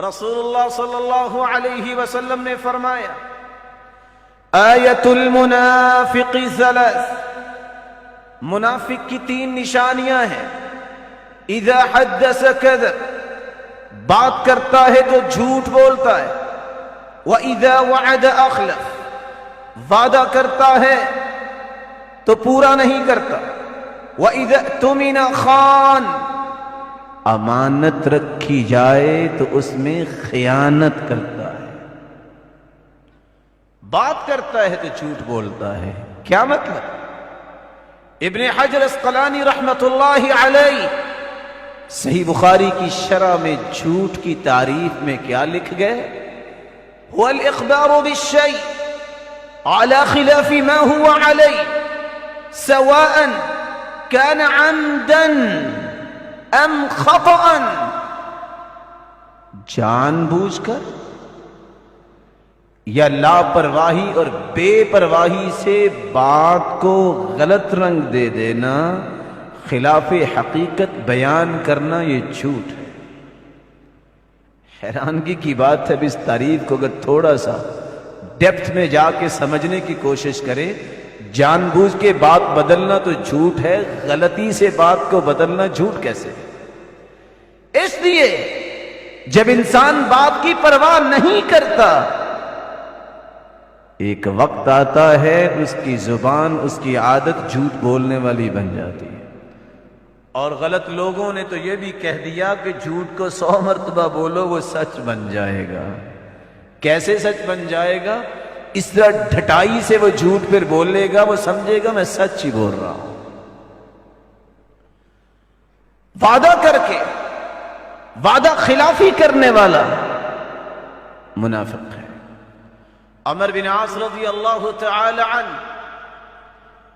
رسول اللہ صلی اللہ علیہ وسلم نے فرمایا آیت المنافق ثلاث، منافق کی 3 نشانیاں ہیں۔ اذا حدث کذب، بات کرتا ہے تو جھوٹ بولتا ہے۔ وَإِذَا وَعَدَ أَخْلَفَ، وعدہ کرتا ہے تو پورا نہیں کرتا۔ وَإِذَا اؤْتُمِنَ خَانَ، امانت رکھی جائے تو اس میں خیانت کرتا ہے۔ بات کرتا ہے تو جھوٹ بولتا ہے، کیا مطلب؟ ابن حجر اسقلانی رحمت اللہ علیہ صحیح بخاری کی شرح میں جھوٹ کی تعریف میں کیا لکھ گئے؟ هو الإخبار بالشيء على خلاف ما هو عليه سواء كان عمدا ام خطأ، جان بوجھ کر یا لاپرواہی اور بے پرواہی سے بات کو غلط رنگ دے دینا، خلاف حقیقت بیان کرنا، یہ جھوٹ ہے۔ حیرانگی کی بات ہے، اب اس تعریف کو اگر تھوڑا سا ڈیپتھ میں جا کے سمجھنے کی کوشش کرے، جان بوجھ کے بات بدلنا تو جھوٹ ہے، غلطی سے بات کو بدلنا جھوٹ کیسے؟ اس لیے جب انسان بات کی پرواہ نہیں کرتا، ایک وقت آتا ہے اس کی زبان، اس کی عادت جھوٹ بولنے والی بن جاتی ہے۔ اور غلط لوگوں نے تو یہ بھی کہہ دیا کہ جھوٹ کو 100 مرتبہ بولو وہ سچ بن جائے گا۔ کیسے سچ بن جائے گا؟ اس طرح ڈھٹائی سے وہ جھوٹ پھر بولے گا، وہ سمجھے گا میں سچ ہی بول رہا ہوں۔ وعدہ کر کے وعدہ خلافی کرنے والا منافق ہے۔ عمر بن عاص رضی اللہ تعالی عنہ،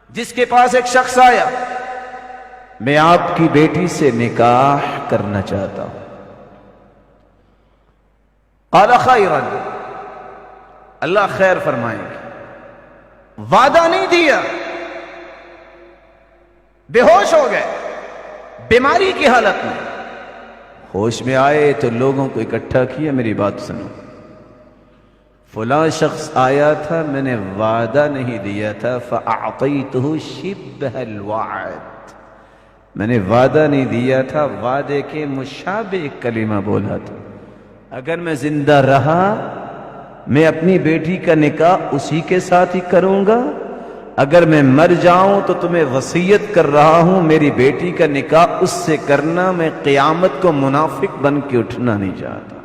جس کے پاس ایک شخص آیا، میں آپ کی بیٹی سے نکاح کرنا چاہتا ہوں۔ قال خیرا، اللہ خیر فرمائیں گے۔ وعدہ نہیں دیا، بے ہوش ہو گئے، بیماری کی حالت میں۔ ہوش میں آئے تو لوگوں کو اکٹھا کیا، میری بات سنو، فلاں شخص آیا تھا، میں نے وعدہ نہیں دیا تھا، فَأَعْطَيْتُهُ شِبْهَ الْوَعْدِ، میں نے وعدہ نہیں دیا تھا، وعدے کے مشابہ کلمہ بولا تھا۔ اگر میں زندہ رہا میں اپنی بیٹی کا نکاح اسی کے ساتھ ہی کروں گا، اگر میں مر جاؤں تو تمہیں وصیت کر رہا ہوں میری بیٹی کا نکاح اس سے کرنا، میں قیامت کو منافق بن کے اٹھنا نہیں چاہتا۔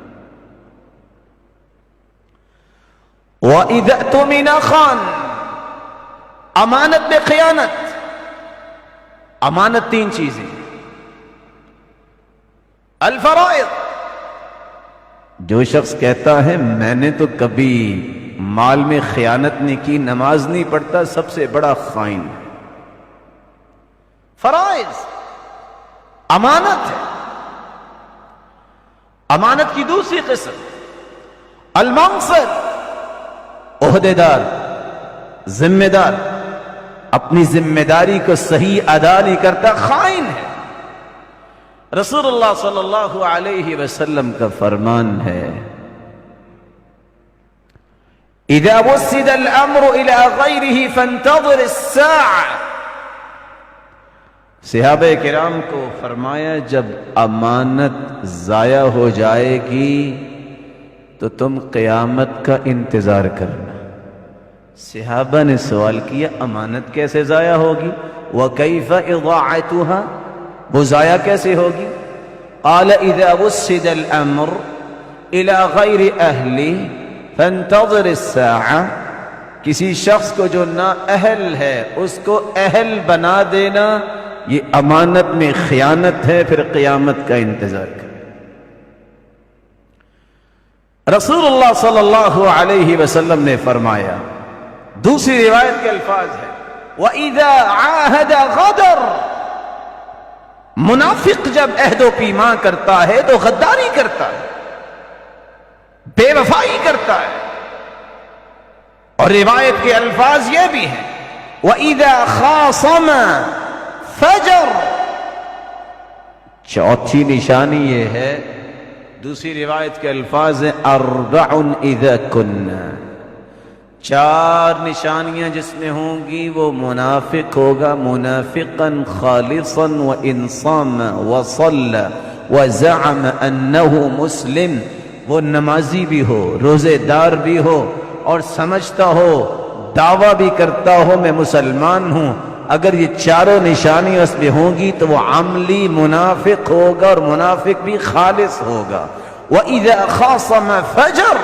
وَإِذَا اؤْتُمِنَ خَانَ، امانت میں خیانت۔ امانت 3 چیزیں، الفرائض، جو شخص کہتا ہے میں نے تو کبھی مال میں خیانت نہیں کی، نماز نہیں پڑھتا، سب سے بڑا خائن ہے۔ فرائض امانت ہے۔ امانت کی دوسری قسم المنصب، عہدے دار، ذمہ دار، اپنی ذمہ داری کو صحیح ادا نہیں کرتا، خائن ہے۔ رسول اللہ صلی اللہ علیہ وسلم کا فرمان ہے اذا وسد الامر الى غیرہ فانتظر الساعة، صحابہ کرام کو فرمایا جب امانت ضائع ہو جائے گی تو تم قیامت کا انتظار کرنا۔ صحابہ نے سوال کیا امانت کیسے ضائع ہوگی؟ وَكَيْفَ إِضَاعَتُهَا، وہ ضائع کیسے ہوگی؟ قال اذا وسد الامر الى غیر اہلی فانتظر الساعة، کسی شخص کو جو نا اہل ہے اس کو اہل بنا دینا، یہ امانت میں خیانت ہے، پھر قیامت کا انتظار کریں۔ رسول اللہ صلی اللہ علیہ وسلم نے فرمایا، دوسری روایت کے الفاظ ہیں وَإِذَا عَاهَدَ غَدَرَ، منافق جب عہد و پیمان کرتا ہے تو غداری کرتا ہے، بے وفائی کرتا ہے۔ اور روایت کے الفاظ یہ بھی ہیں وَإِذَا خَاصَمَ فَجَرَ، چوتھی نشانی یہ ہے دوسری روایت کے الفاظ ہیں اربع اذا کننا، 4 نشانیاں جس میں ہوں گی وہ منافق ہوگا، منافقا خالصا وانصاما وصلى وزعم انه مسلم، وہ نمازی بھی ہو، روزے دار بھی ہو اور سمجھتا ہو، دعویٰ بھی کرتا ہو میں مسلمان ہوں، اگر یہ 4 نشانیاں اس میں ہوں گی تو وہ عملی منافق ہوگا اور منافق بھی خالص ہوگا۔ وَإِذَا خَاصَمَ فَجَرَ،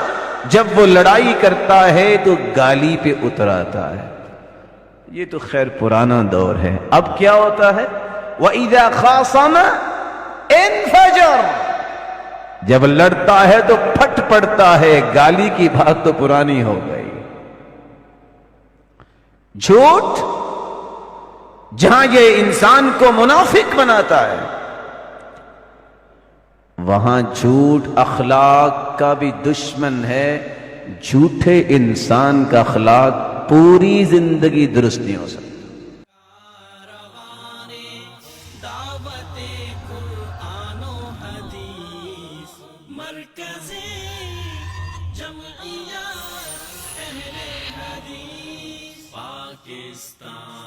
جب وہ لڑائی کرتا ہے تو گالی پہ اتراتا ہے۔ یہ تو خیر پرانا دور ہے، اب کیا ہوتا ہے؟ وَإِذَا خَاصَمَ انفجر، جب لڑتا ہے تو پھٹ پڑتا ہے، گالی کی بات تو پرانی ہو گئی۔ جھوٹ جہاں یہ انسان کو منافق بناتا ہے، وہاں جھوٹ اخلاق کا بھی دشمن ہے۔ جھوٹے انسان کا اخلاق پوری زندگی درست نہیں ہو سکتا۔ مرکز جمعیت اہل حدیث پاکستان۔